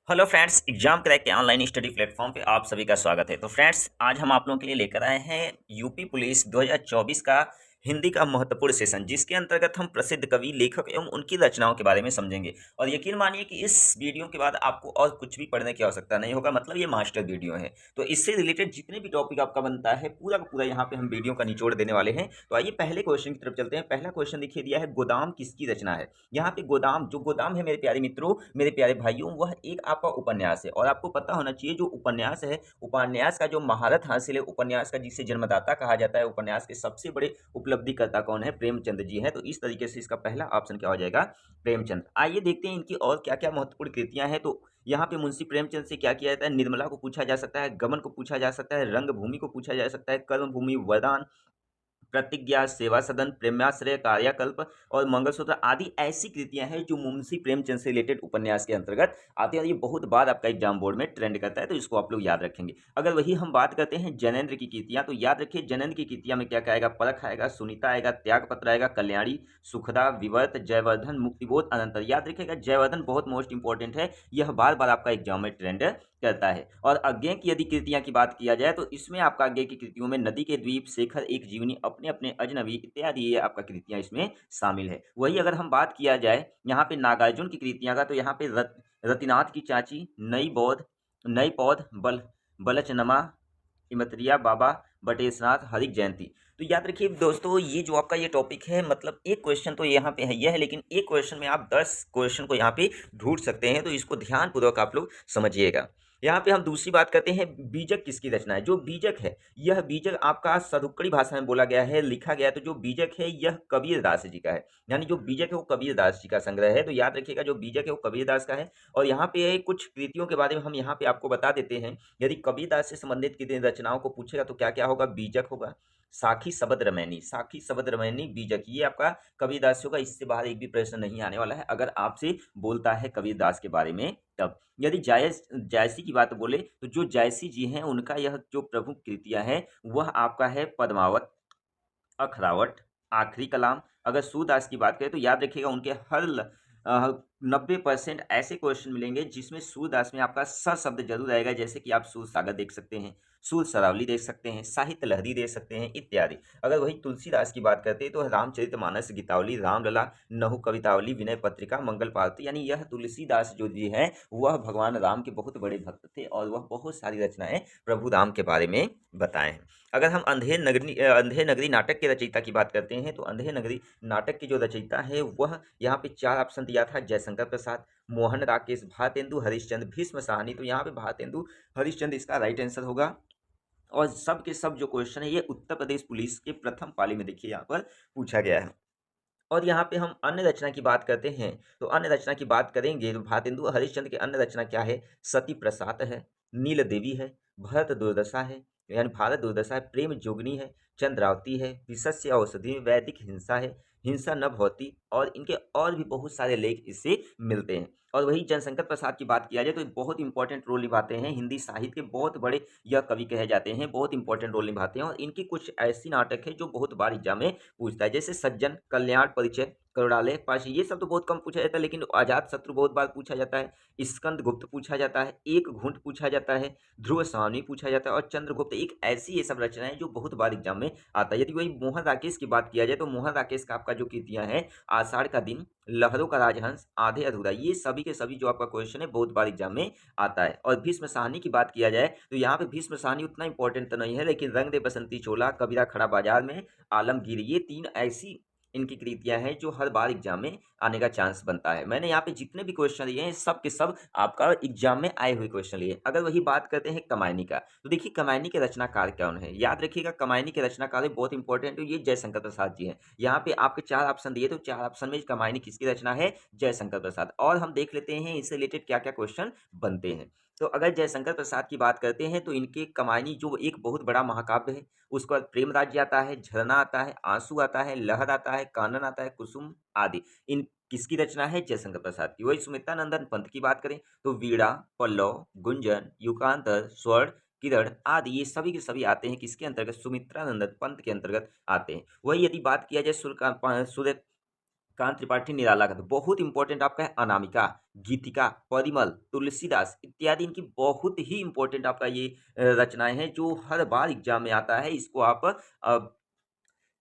Hello friends, exam crack के online study platform पे आप सभी का स्वागत है। तो फ्रेंड्स, आज हम आप लोगों के लिए लेकर आए हैं यूपी पुलिस 2024 का हिंदी का महत्वपूर्ण सेशन, जिसके अंतर्गत हम प्रसिद्ध कवि, लेखक एवं उनकी रचनाओं के बारे में समझेंगे। और यकीन मानिए कि इस वीडियो के बाद आपको और कुछ भी पढ़ने की आवश्यकता नहीं होगा, मतलब ये मास्टर वीडियो है। तो इससे रिलेटेड जितने भी टॉपिक आपका बनता है, पूरा का पूरा यहाँ पे हम वीडियो का निचोड़ देने वाले हैं। तो आइए पहले क्वेश्चन की तरफ चलते हैं। पहला क्वेश्चन दिखिए दिया है, गोदाम किसकी रचना है। यहाँ पे गोदाम, जो गोदाम है मेरे प्यारे मित्रों, मेरे प्यारे भाइयों, वह एक आपका उपन्यास है। और आपको पता होना चाहिए, जो उपन्यास है, उपन्यास का जो महारत हासिल है, उपन्यास का जिसे जन्मदाता कहा जाता है, उपन्यास के सबसे बड़े उपलब्धिकर्ता कौन है? प्रेमचंद जी हैं। तो इस तरीके से इसका पहला ऑप्शन क्या हो जाएगा? प्रेमचंद। आइए देखते हैं इनकी और क्या क्या महत्वपूर्ण कृतियां हैं। तो यहाँ पे मुंशी प्रेमचंद से क्या किया जाता है? निर्मला को पूछा जा सकता है, गमन को पूछा जा सकता है, रंगभूमि को पूछा जा सकता है, कर्मभूमि, वरदान, प्रतिज्ञा, सेवा सदन, प्रेमाश्रय, कायाकल्प और मंगलसूत्र आदि ऐसी कृतियां हैं जो मुंशी प्रेमचंद से रिलेटेड उपन्यास के अंतर्गत आती हैं। और ये बहुत बार आपका एग्जाम बोर्ड में ट्रेंड करता है, तो इसको आप लोग याद रखेंगे। अगर वही हम बात करते हैं जैनेन्द्र की कृतियां, तो याद रखिए जैनेन्द्र की कृतियां में क्या क्या आएगा? परख आएगा, सुनीता आएगा, त्यागपत्र आएगा, कल्याणी, सुखदा, विवर्त, जयवर्धन, मुक्तिबोध, अनंतर। याद रखिएगा जयवर्धन बहुत मोस्ट इंपॉर्टेंट है, यह बार बार आपका एग्जाम में ट्रेंड करता है। और अज्ञे की यदि कृतियां की बात किया जाए, तो इसमें आपका अज्ञे की कृतियों में नदी के द्वीप, शेखर, एक जीवनी, अपने अपने अजनबी इत्यादि ये आपका कृतियां इसमें शामिल है। वही अगर हम बात किया जाए यहाँ पे नागार्जुन की कृतियां का, तो यहाँ पे रतिनाथ की चाची, नई बौद्ध, नई पौध, बलचनमा, इमतरिया बाबा, बटेशनाथ, हरिक जयंती। तो याद रखिए दोस्तों, ये जो आपका ये टॉपिक है, मतलब एक क्वेश्चन तो यहाँ पे है, यह है, लेकिन एक क्वेश्चन में आप 10 क्वेश्चन को यहाँ पे ढूंढ सकते हैं। तो इसको ध्यानपूर्वक आप लोग समझिएगा। यहाँ पे हम दूसरी बात करते हैं, बीजक किसकी रचना है। जो बीजक है, यह बीजक आपका सदुक्कड़ी भाषा में बोला गया है, लिखा गया है। तो जो बीजक है, यह कबीरदास जी का है। यानी जो बीजक है वो कबीरदास जी का संग्रह है। तो याद रखिएगा जो बीजक है वो कबीरदास का है। और यहाँ पे कुछ कृतियों के बारे में हम यहाँ पे आपको बता देते हैं। यदि कबीरदास से संबंधित किसी रचनाओं को पूछेगा तो क्या क्या होगा? बीजक होगा, साखी शबद रमैनी, साखी शबद रमैनी, बीजक, ये आपका कबीरदास होगा। इससे बाहर एक भी प्रश्न नहीं आने वाला है अगर आपसे बोलता है कबीरदास के बारे में तब। यदि जायसी की बात बोले, तो जो जायसी जी हैं उनका यह जो प्रमुख कृतियां हैं वह आपका है पद्मावत, अखरावट, आखिरी कलाम। अगर सूरदास की बात करें तो याद रखिएगा उनके हर 90% ऐसे क्वेश्चन मिलेंगे जिसमें सूरदास में आपका स शब्द जरूर आएगा। जैसे कि आप सूर सागर देख सकते हैं, सूर सरावली देख सकते हैं, साहित्य लहरी देख सकते हैं इत्यादि। अगर वही तुलसीदास की बात करते हैं तो रामचरितमानस, गीतावली, रामलला, नहु कवितावली, विनय पत्रिका, मंगल पार्वती। यानी यह तुलसीदास जो जी हैं वह भगवान राम के बहुत बड़े भक्त थे और वह बहुत सारी रचनाएं प्रभु राम के बारे में बताए हैं। अगर हम अंधेर नगरी नाटक के रचयिता की बात करते हैं, तो अंधेर नगरी नाटक के जो रचयिता है वह यहाँ पे 4 ऑप्शन दिया था, जयशंकर प्रसाद, मोहन राकेश, भारतेंदु हरिश्चंद्र, भीष्म साहनी। तो यहाँ पे भारतेंदु हरिश्चंद्र इसका राइट आंसर होगा। और सब के सब जो क्वेश्चन है ये उत्तर प्रदेश पुलिस के प्रथम पाली में देखिए यहाँ पर पूछा गया है। और यहाँ पे हम अन्य रचना की बात करते हैं, तो अन्य रचना की बात करेंगे तो भारतेंदु हरिश्चंद्र की अन्य रचना क्या है? सती प्रसाद है, नील देवी है, भरत दुर्दशा है, यानी भारत दुर्दशा है, प्रेम जोगनी है, चंद्रावती है, विशस्य औषधि, वैदिक हिंसा है, हिंसा न भवती। और इनके और भी बहुत सारे लेख इससे मिलते हैं। और वही जयशंकर प्रसाद की बात किया जाए तो बहुत इंपॉर्टेंट रोल निभाते हैं, हिंदी साहित्य के बहुत बड़े यह कवि कहे जाते हैं, बहुत इंपॉर्टेंट रोल निभाते हैं। और इनकी कुछ ऐसी नाटक है जो बहुत बार एग्जाम में पूछता है, जैसे सज्जन, कल्याण, परिचय, करुणालय, पाशी। ये सब तो बहुत कम पूछा जाता है, लेकिन आजाद शत्रु बहुत बार पूछा जाता है, स्कंद गुप्त पूछा जाता है, एक घूंट पूछा जाता है, ध्रुव स्वामी पूछा जाता है, और चंद्रगुप्त। एक ऐसी ये सब रचनाएं जो बहुत बार एग्जाम में आता है। यदि वही मोहन राकेश की बात किया जाए तो मोहन राकेश का आपका जो कृतियां हैं, आषाढ़ का दिन, लहरों का राजहंस, आधे अधूरा, ये सभी के सभी जो आपका क्वेश्चन है बहुत बार एग्जाम में आता है। और भीष्म साहनी की बात किया जाए तो यहाँ पे भीष्म साहनी उतना इंपॉर्टेंट तो नहीं है, लेकिन रंग दे बसंती चोला, कबीरा खड़ा बाजार में, आलमगीर, ये 3 ऐसी इनकी कृतियां हैं जो हर बार एग्जाम में आने का चांस बनता है। मैंने यहाँ पे जितने भी क्वेश्चन लिए हैं सब के सब आपका एग्जाम में आए हुए क्वेश्चन लिए। अगर वही बात करते हैं कमायनी का, तो देखिए कमायनी के रचनाकार कौन है? याद रखिएगा कमायनी के रचनाकार बहुत इंपॉर्टेंट है, ये जयशंकर प्रसाद जी हैं। यहाँ पे आपके 4 ऑप्शन दिए, तो 4 ऑप्शन में कमायनी किसकी रचना है? जयशंकर प्रसाद। और हम देख लेते हैं इससे रिलेटेड क्या क्या क्वेश्चन बनते हैं। तो अगर जयशंकर प्रसाद की बात करते हैं तो इनके कमायनी जो एक बहुत बड़ा महाकाव्य है, उसके बाद प्रेम राज्य आता है, झरना आता है, आंसू आता है, लहर आता है, कानन आता है, कुसुम आदि। इन किसकी रचना है? जयशंकर प्रसाद की। वही सुमित्रानंदन पंत की बात करें तो वीणा, पल्लव, गुंजन, युगांतर, स्वर्ण, किरण आदि ये सभी के सभी आते हैं किसके अंतर्गत? सुमित्रानंदन पंत के अंतर्गत आते हैं। वही यदि बात किया जाए सूर्य कांत त्रिपाठी निराला का, तो बहुत इंपॉर्टेंट आपका है अनामिका, गीतिका, परिमल, तुलसीदास इत्यादि इनकी बहुत ही इंपॉर्टेंट आपका ये रचनाएं हैं जो हर बार एग्जाम में आता है। इसको आप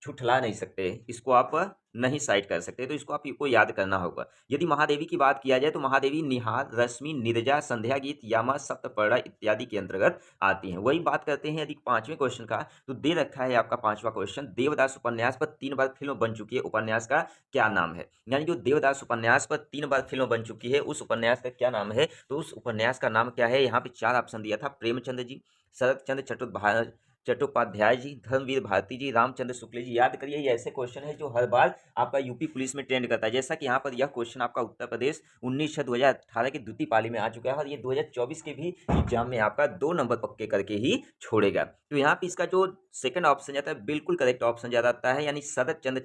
झुठला नहीं सकते, इसको आप नहीं साइड कर सकते, तो इसको आपको याद करना होगा। यदि महादेवी की बात किया जाए तो महादेवी निहार, रश्मि, नीरजा, संध्या गीत, यामा, सप्तपर्णा इत्यादि के अंतर्गत आती हैं। वही बात करते हैं यदि पांचवें क्वेश्चन का, तो दे रखा है आपका पांचवा क्वेश्चन, देवदास उपन्यास पर 3 बार फिल्म बन चुकी है, उपन्यास का क्या नाम है? यानी जो देवदास उपन्यास पर 3 बार फिल्म बन चुकी है उस उपन्यास का क्या नाम है? तो उस उपन्यास का नाम क्या है? यहाँ पे 4 ऑप्शन दिया था, प्रेमचंद जी, शरत चंद्र चट्टोपाध्याय जी, धर्मवीर भारती जी, रामचंद्र शुक्ल जी। याद करिए ये ऐसे क्वेश्चन है जो हर बार आपका यूपी पुलिस में ट्रेंड करता है। जैसा कि यहाँ पर यह क्वेश्चन आपका उत्तर प्रदेश 19/6/2018 की द्वितीय पाली में आ चुका है और ये 2024 के भी एग्जाम में आपका 2 नंबर पक्के करके ही छोड़ेगा। तो यहाँ पे इसका जो सेकंड ऑप्शन जाता है बिल्कुल करेक्ट ऑप्शन जाता है, यानी शरत चंद्र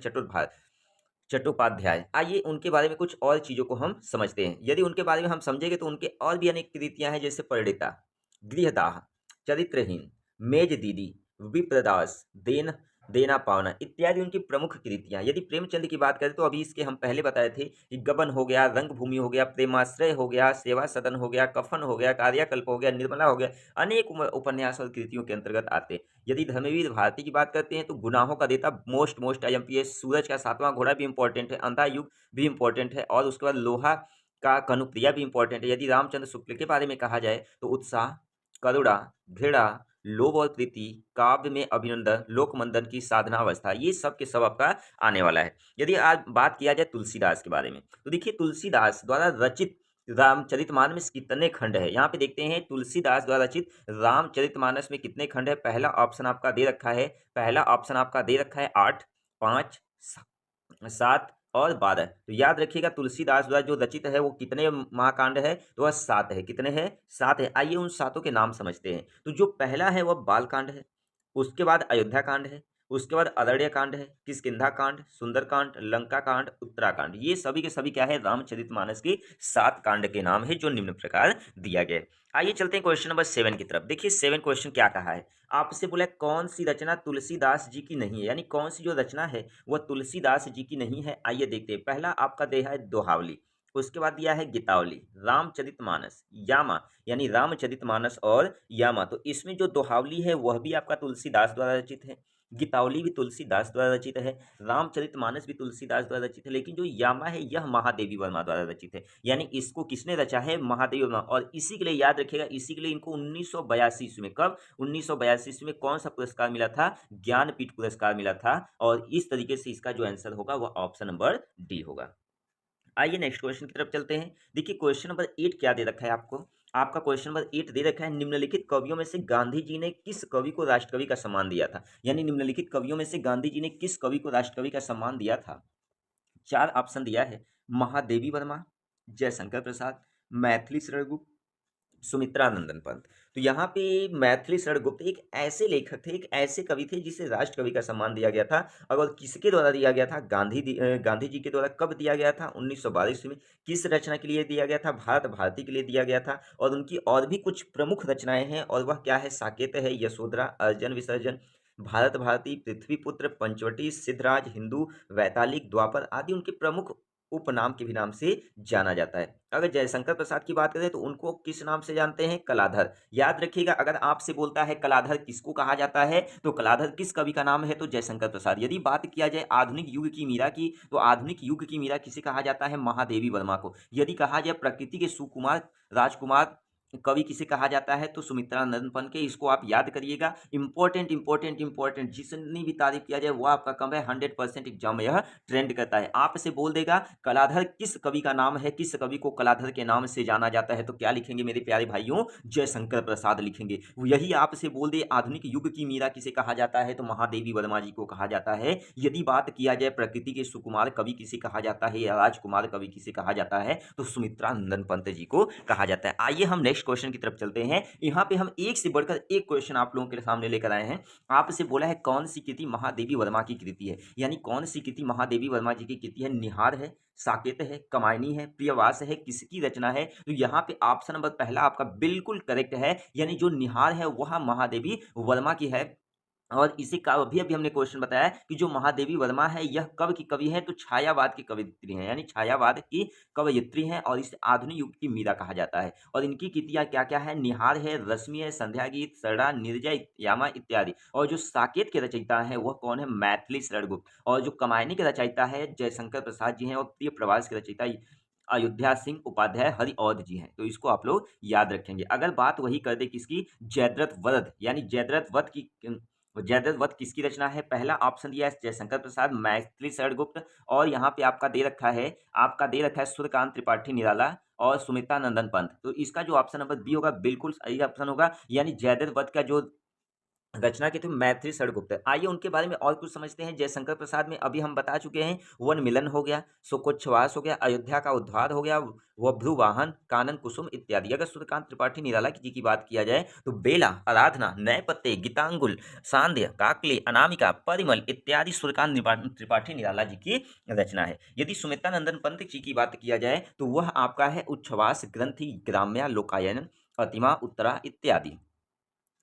चट्टोपाध्याय। आइए उनके बारे में कुछ और चीज़ों को हम समझते हैं। यदि उनके बारे में हम समझेंगे तो उनके और भी अनेक कृतियाँ हैं, जैसे परिणीता, गृहदाह, चरित्रहीन, मेज दीदी, विप्रदास, देना पावना इत्यादि उनकी प्रमुख कृतियाँ। यदि प्रेमचंद की बात करें तो अभी इसके हम पहले बताए थे कि गबन हो गया, रंगभूमि हो गया, प्रेमाश्रय हो गया, सेवा सदन हो गया, कफन हो गया, कार्यकल्प हो गया, निर्मला हो गया, अनेक उपन्यास और कृतियों के अंतर्गत आते हैं। यदि धर्मवीर भारती की बात करते हैं तो गुनाहों का देता मोस्ट IMPS, सूरज का 7वां घोड़ा भी इंपॉर्टेंट है, अंधा युग भी इंपॉर्टेंट है और उसके बाद लोहा का कनुप्रिया भी इंपॉर्टेंट है। यदि रामचंद्र शुक्ल के बारे में कहा जाए तो उत्साह, करुणा, घृणा, लोभ और प्रीति, काव्य में अभिनंदन, लोकमंदन की साधना अवस्था, ये सब के सब आपका आने वाला है। यदि आज बात किया जाए तुलसीदास के बारे में तो देखिए तुलसीदास द्वारा रचित रामचरितमानस में कितने खंड है? यहाँ पे देखते हैं तुलसीदास द्वारा रचित रामचरितमानस में कितने खंड है। पहला ऑप्शन आपका दे रखा है, 8, 5, 7 और 12। तो याद रखिएगा तुलसीदास द्वारा जो रचित है वो कितने महाकांड है? तो वह 7 है। कितने हैं? 7 है। आइए उन सातों के नाम समझते हैं। तो जो पहला है वह बालकांड है, उसके बाद अयोध्या कांड है, उसके बाद अरण्य कांड है, किष्किंधा कांड, सुंदर कांड, लंका कांड, उत्तराकांड। ये सभी के सभी क्या है? रामचरितमानस के 7 कांड के नाम है जो निम्न प्रकार दिया गया है। आइए चलते हैं क्वेश्चन नंबर 7 की तरफ। देखिए 7 क्वेश्चन क्या कहा है? आपसे बोला कौन सी रचना तुलसीदास जी की नहीं है, यानी कौन सी जो रचना है वह तुलसीदास जी की नहीं है। आइए देखते हैं। पहला आपका दिया है दोहावली, उसके बाद दिया है गीतावली, रामचरितमानस, यामा यानी रामचरितमानस और यामा। तो इसमें जो दोहावली है वह भी आपका तुलसीदास द्वारा रचित है, गीतावली भी तुलसीदास द्वारा रचित है, रामचरितमानस भी तुलसीदास द्वारा रचित है, लेकिन जो यामा है यह महादेवी वर्मा द्वारा रचित है। यानी इसको किसने रचा है? महादेवी वर्मा। और इसी के लिए याद रखिएगा, इसी के लिए इनको 1982 ईस्वी में, कब? 1982 ईस्वी में कौन सा पुरस्कार मिला था? ज्ञानपीठ पुरस्कार मिला था। और इस तरीके से इसका जो आंसर होगा वह ऑप्शन नंबर डी होगा। आइए नेक्स्ट क्वेश्चन की तरफ चलते हैं। देखिए क्वेश्चन नंबर 8 क्या दे रखा है आपको? आपका क्वेश्चन नंबर 8 दे रखा है, निम्नलिखित कवियों में से गांधी जी ने किस कवि को राष्ट्रकवि का सम्मान दिया था? यानी निम्नलिखित कवियों में से गांधी जी ने किस कवि को राष्ट्रकवि का सम्मान दिया था? 4 ऑप्शन दिया है, महादेवी वर्मा, जयशंकर प्रसाद, मैथिली शरण गुप्त, सुमित्रानंदन पंत। तो यहाँ पे मैथिली शरण गुप्त एक ऐसे लेखक थे, एक ऐसे कवि थे जिसे राष्ट्रकवि का सम्मान दिया गया था। और किसके द्वारा दिया गया था? गांधी जी के द्वारा। कब दिया गया था? 1922 में। किस रचना के लिए दिया गया था? भारत भारती के लिए दिया गया था। और उनकी और भी कुछ प्रमुख रचनाएं हैं और वह क्या है? साकेत है, यशोधरा, अर्जन विसर्जन, भारत भारती, पृथ्वीपुत्र, पंचवटी, सिद्धराज, हिंदू, वैतालिक, द्वापर आदि उनके प्रमुख उपनाम के भी नाम से जाना जाता है। अगर जयशंकर प्रसाद की बात करें तो उनको किस नाम से जानते हैं? कलाधर। याद रखिएगा, अगर आपसे बोलता है कलाधर किसको कहा जाता है तो कलाधर किस कवि का नाम है? तो जयशंकर प्रसाद। यदि बात किया जाए आधुनिक युग की मीरा की तो आधुनिक युग की मीरा किसे कहा जाता है? महादेवी वर्मा को। यदि कहा जाए प्रकृति के सुकुमार राजकुमार कवि किसे कहा जाता है? तो सुमित्रानंदन पंत के। इसको आप याद करिएगा। इंपॉर्टेंट इंपॉर्टेंट इंपॉर्टेंट, जितनी भी तारीफ किया जाए वो आपका कम है। 100% एग्जाम में यह ट्रेंड करता है। आपसे बोल देगा कलाधर किस कवि का नाम है, किस कवि को कलाधर के नाम से जाना जाता है, तो क्या लिखेंगे मेरे प्यारे भाइयों? जयशंकर प्रसाद लिखेंगे। यही आपसे बोल दे आधुनिक युग की मीरा किसे कहा जाता है, तो महादेवी वर्मा जी को कहा जाता है। यदि बात किया जाए प्रकृति के सुकुमार कवि किसे कहा जाता है या राजकुमार कवि किसे कहा जाता है, तो सुमित्रानंदन पंत जी को कहा जाता है। आइए हम नेक्स्ट क्वेश्चन की तरफ चलते हैं। यहाँ पे हम एक से बढ़कर एक क्वेश्चन आप लोगों के सामने लेकर आए हैं। आपसे बोला है कौन सी कृति महादेवी वर्मा की कृति है, यानी कौन सी कृति महादेवी वर्मा जी की कृति है? निहार है, साकेत है, कमायनी है, प्रियवास है, किसकी रचना है? तो यहाँ पे ऑप्शन नंबर पहला आपका बिल्कुल करेक्ट है, यानी जो निहार है वह महादेवी वर्मा की है। और इसी का अभी-अभी हमने क्वेश्चन बताया कि जो महादेवी वर्मा है यह कब की कवि हैं? तो छायावाद की कवयित्री हैं, यानी छायावाद की कवयित्री हैं और इसे आधुनिक युग की मीरा कहा जाता है। और इनकी कृतियाँ क्या-क्या है? निहार है, रश्मि है, संध्या गीत, सरला, नीरजा यामा इत्यादि। और जो साकेत के रचयिता हैं वह कौन है? मैथिली शरण गुप्त। और जो कमायनी के रचयिता है जयशंकर प्रसाद जी हैं और प्रिय प्रवास के रचयिता अयोध्या सिंह उपाध्याय हरिऔध जी हैं। तो इसको आप लोग याद रखेंगे। अगर बात वही कर दें किसकी? जयद्रथ वध, यानी जयद्रथ वध की जयद्रथ वध किसकी रचना है? पहला ऑप्शन दिया है जयशंकर प्रसाद, मैथिली शरण गुप्त, और यहाँ पे आपका दे रखा है सूर्यकांत त्रिपाठी निराला और सुमित्रा नंदन पंत। तो इसका जो ऑप्शन नंबर बी होगा बिल्कुल सही ऑप्शन होगा, यानी जयद्रथ वध का जो रचना की थी मैथिली शरण गुप्त। आइए उनके बारे में और कुछ समझते हैं। जयशंकर प्रसाद में अभी हम बता चुके हैं, वन मिलन हो गया, सुकोच्छ्वास हो गया, अयोध्या का उद्धार हो गया, बभ्रुवाहन, कानन कुसुम इत्यादि। अगर सूर्यकांत त्रिपाठी निराला जी की बात किया जाए तो बेला, आराधना, नए पत्ते, गीतांगुल, सांध्य, काकली, अनामिका, परिमल इत्यादि सूर्यकांत त्रिपाठी निराला जी की रचना है। यदि सुमित्रा नंदन पंत जी की बात किया जाए तो वह आपका है उच्छ्वास, ग्रंथि, ग्राम्या, लोकायन, प्रतिमा, उत्तरा इत्यादि।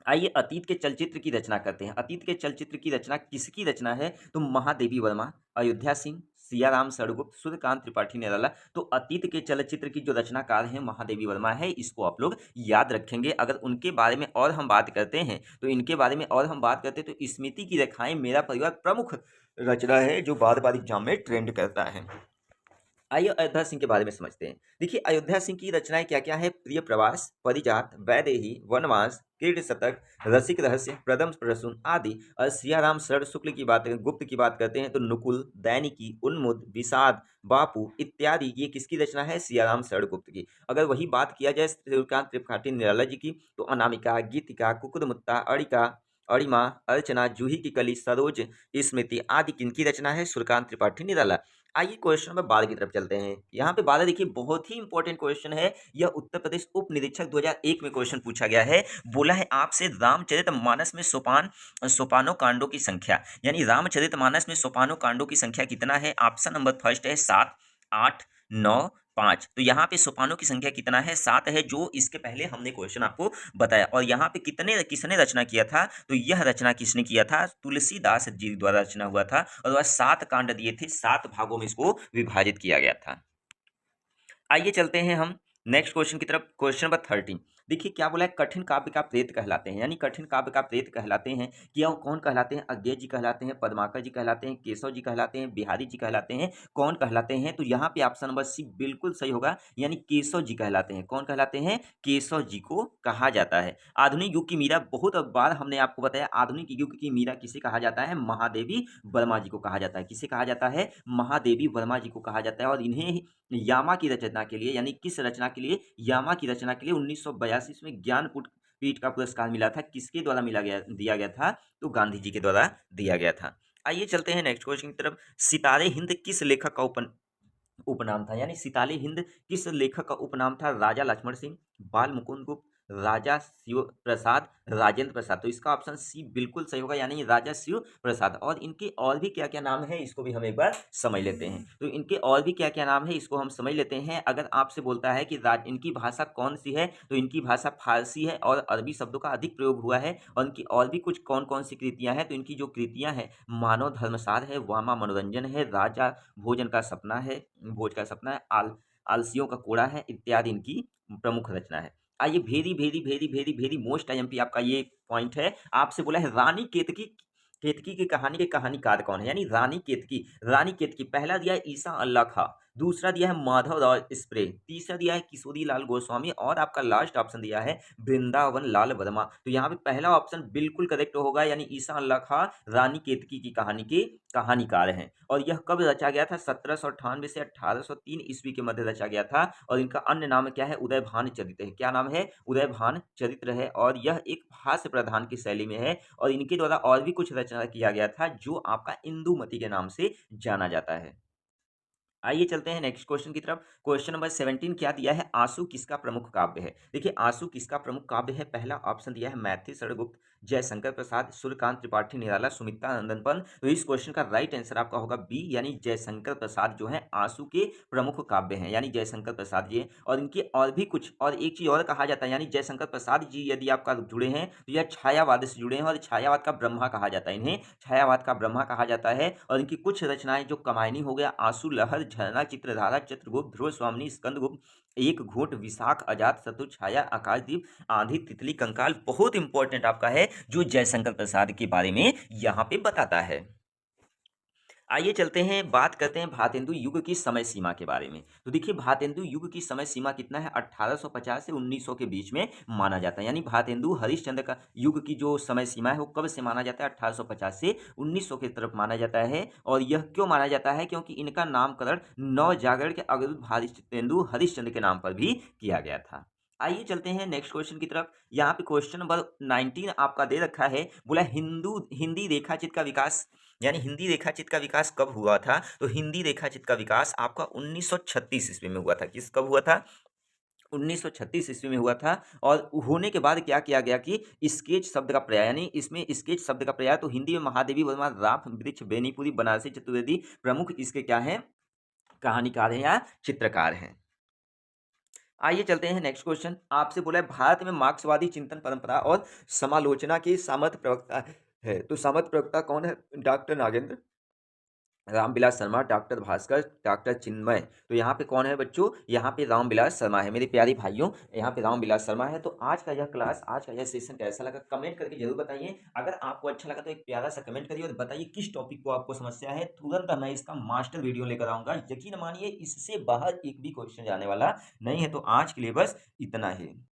आइए अतीत के चलचित्र की रचना करते हैं। अतीत के चलचित्र की रचना किसकी रचना है? तो महादेवी वर्मा, अयोध्या सिंह, सियाराम शरणगुप्त, सूर्यकांत त्रिपाठी निराला। तो अतीत के चलचित्र की जो रचनाकार हैं महादेवी वर्मा है, इसको आप लोग याद रखेंगे। अगर उनके बारे में और हम बात करते हैं तो इनके बारे में और हम बात करते हैं तो स्मृति की रेखाएं मेरा परिवार प्रमुख रचना है जो बार बार एग्जाम में ट्रेंड करता है। आइए अयोध्या सिंह के बारे में समझते हैं। देखिए अयोध्या सिंह की रचनाएं क्या-क्या है? प्रिय प्रवास, परिजात, वैदेही, वनवास, कीर्ति शतक, रसिक रहस्य, प्रथम प्रसून आदि। और सियाराम शरण शुक्ल की बात करें, गुप्त की बात करते हैं तो नुकुल, दैनिकी, उन्मुद, विषाद, बापू इत्यादि। ये किसकी रचना है? सियाराम शरण गुप्त की। अगर वही बात किया जाए सूर्यकांत त्रिपाठी निराला जी की तो अनामिका, गीतिका, कुकुरमुत्ता, अड़िका, अरिमा, अर्चना, जूही की कली, सरोज, स्मृति आदि किनकी रचना है? सूर्यकांत त्रिपाठी निराला। आइए क्वेश्चन नंबर 12 की तरफ चलते हैं। यहाँ पे 12 देखिए बहुत ही इंपॉर्टेंट क्वेश्चन है। यह उत्तर प्रदेश उप निरीक्षक 2001 में क्वेश्चन पूछा गया है। बोला है आपसे रामचरितमानस में सोपानों कांडों की संख्या, यानी रामचरितमानस में सोपानों कांडों की संख्या कितना है? ऑप्शन नंबर फर्स्ट है 7, 8, 9, 5। तो यहाँ पे सोपानों की संख्या कितना है? 7 है, जो इसके पहले हमने क्वेश्चन आपको बताया। और यहाँ पे किसने रचना किया था? तो यह रचना किसने किया था? तुलसीदास जी द्वारा रचना हुआ था। और वह 7 कांड दिए थे, 7 भागों में इसको विभाजित किया गया था। आइए चलते हैं हम नेक्स्ट क्वेश्चन की तरफ। क्वेश्चन नंबर 13 देखिए क्या बोला है? कठिन काव्य का प्रेत कहलाते हैं, यानी कठिन काव्य का प्रेत कहलाते हैं। क्या वो कौन कहलाते हैं? अज्ञेय जी कहलाते हैं, पद्माकर जी कहलाते हैं, केशव जी कहलाते हैं, बिहारी जी कहलाते हैं, कौन कहलाते हैं? तो यहाँ पे ऑप्शन नंबर सी बिल्कुल सही होगा, यानी केशव जी कहलाते हैं। कौन कहलाते हैं? केशव जी को कहा जाता है। आधुनिक युग की मीरा, बहुत बार हमने आपको बताया, आधुनिक युग की मीरा किसे कहा जाता है? महादेवी वर्मा जी को कहा जाता है। किसे कहा जाता है? महादेवी वर्मा जी को कहा जाता है। और इन्हें यामा की रचना के लिए, यानी किस रचना के लिए? यामा की रचना के लिए 1982 में ज्ञानपीठ पीठ का पुरस्कार मिला था। किसके द्वारा दिया गया था? तो गांधी जी के द्वारा दिया गया था। आइए चलते हैं नेक्स्ट क्वेश्चन की तरफ। सितारे हिंद किस लेखक का उपनाम था? यानी सितारे हिंद किस लेखक का उपनाम था? राजा लक्ष्मण सिंह, बाल मुकुंद गुप्त, राजा शिव प्रसाद, राजेंद्र प्रसाद। तो इसका ऑप्शन सी बिल्कुल सही होगा, यानी राजा शिव प्रसाद। और इनके और भी क्या क्या नाम है इसको भी हम एक बार समझ लेते हैं। तो इनके और भी क्या क्या नाम है इसको हम समझ लेते हैं। अगर आपसे बोलता है कि इनकी भाषा कौन सी है, तो इनकी भाषा फारसी है और अरबी शब्दों का अधिक प्रयोग हुआ है। और इनकी और भी कुछ कौन कौन सी कृतियां हैं? तो इनकी जो कृतियां हैं, मानव धर्मसार है, वामा मनोरंजन है, राजा भोज का सपना है, आलसियों का कोड़ा है इत्यादि इनकी प्रमुख रचना है। आइए very very very very very most IMP आपका ये पॉइंट है। आपसे बोला है रानी केतकी, केतकी की कहानी के कहानीकार कौन है? यानी रानी केतकी पहला दिया है ईसा अल्लाह खां, दूसरा दिया है माधव राव स्प्रे, तीसरा दिया है किशोरी लाल गोस्वामी और आपका लास्ट ऑप्शन दिया है वृंदावन लाल वर्मा। तो यहाँ पे पहला ऑप्शन बिल्कुल करेक्ट होगा, यानी ईसा अल्लाह खां रानी केतकी की कहानी के कहानीकार हैं। और यह कब रचा गया था? 1798 से 1803 ईस्वी के मध्य रचा गया था। और इनका अन्य नाम क्या है? उदयभान चरित्र है। क्या नाम है? उदयभान चरित्र है। और यह एक हास्य प्रधान की शैली में है। और इनके द्वारा और भी कुछ रचना किया गया था जो आपका इंदुमती के नाम से जाना जाता है। आइए चलते हैं नेक्स्ट क्वेश्चन की तरफ। क्वेश्चन नंबर 17 क्या दिया है? आंसू किसका प्रमुख काव्य है? देखिए आंसू किसका प्रमुख काव्य है? पहला ऑप्शन दिया है मैथिली शरण गुप्त, जयशंकर प्रसाद, सूर्यकांत त्रिपाठी निराला, सुमित्रा नंदन पंत। तो इस क्वेश्चन का राइट आंसर आपका होगा बी, यानी जयशंकर प्रसाद जो है आंसू के प्रमुख काव्य हैं, यानी जयशंकर प्रसाद जी। और इनके और भी कुछ, और एक चीज और कहा जाता है, यानी जयशंकर प्रसाद जी यदि आपका जुड़े हैं तो यह छायावाद से जुड़े हैं, और छायावाद का ब्रह्मा कहा जाता है, इन्हें छायावाद का ब्रह्मा कहा जाता है। और इनकी कुछ रचनाएं जो कमायनी हो गया, आंसू, लहर, झरना, चित्रधारा, चित्रगुप्त, ध्रुव स्वामिनी, स्कंदगुप्त, एक घूंट, विशाख, अजात शत्रु, छाया, आकाशदीप, आंधी, तितली, कंकाल, बहुत इंपॉर्टेंट आपका है जो जयशंकर प्रसाद के बारे में यहाँ पे बताता है। आइए चलते हैं, बात करते हैं भारतेंदु युग की समय सीमा के बारे में। तो देखिए भारतेंदु युग की समय सीमा कितना है, 1850 से 1900 के बीच में माना जाता है, यानी भारतेंदु हरिश्चंद्र का युग की जो समय सीमा है वो कब से माना जाता है, 1850 से 1900 की तरफ माना जाता है। और यह क्यों माना जाता है, क्योंकि इनका नामकरण नवजागरण के अग्रदूत भारतेंदु हरिश्चंद्र के नाम पर भी किया गया था। आइए चलते हैं नेक्स्ट क्वेश्चन की तरफ। यहाँ पे क्वेश्चन नंबर 19 आपका दे रखा है, बोला हिंदी रेखाचित्र का विकास, यानी हिंदी रेखाचित्र का विकास कब हुआ था। तो हिंदी रेखाचित्र का विकास आपका 1936 ईस्वी में हुआ था। किस कब हुआ था, 1936 ईस्वी में हुआ था। और होने के बाद क्या किया गया कि स्केच शब्द का प्रयोग, यानी इसमें स्केच शब्द का प्रयोग, तो हिंदी में महादेवी वर्मा, राफ वृक्ष, बेनीपुरी, बनारसी चतुर्वेदी प्रमुख इसके क्या हैं, कहानीकार हैं या चित्रकार हैं। आइए चलते हैं नेक्स्ट क्वेश्चन। आपसे बोला है भारत में मार्क्सवादी चिंतन परंपरा और समालोचना के सामर्थ प्रवक्ता है। तो सामर्थ प्रवक्ता कौन है, doctor Nagendra, Ramvilas Sharma, doctor Bhaskar, doctor Chinmay. तो यहाँ पे कौन है बच्चों, यहाँ पे रामविलास शर्मा है। मेरे प्यारे भाइयों यहाँ पे रामविलास शर्मा है। तो आज का यह क्लास, आज का यह सेशन कैसा लगा कमेंट करके जरूर बताइए। अगर आपको अच्छा लगा तो एक प्यारा सा कमेंट करिए और बताइए किस टॉपिक को आपको समस्या है, तुरंत मैं इसका मास्टर वीडियो लेकर आऊंगा। यकीन मानिए इससे बाहर एक भी क्वेश्चन जाने वाला नहीं है। तो आज के लिए बस इतना ही।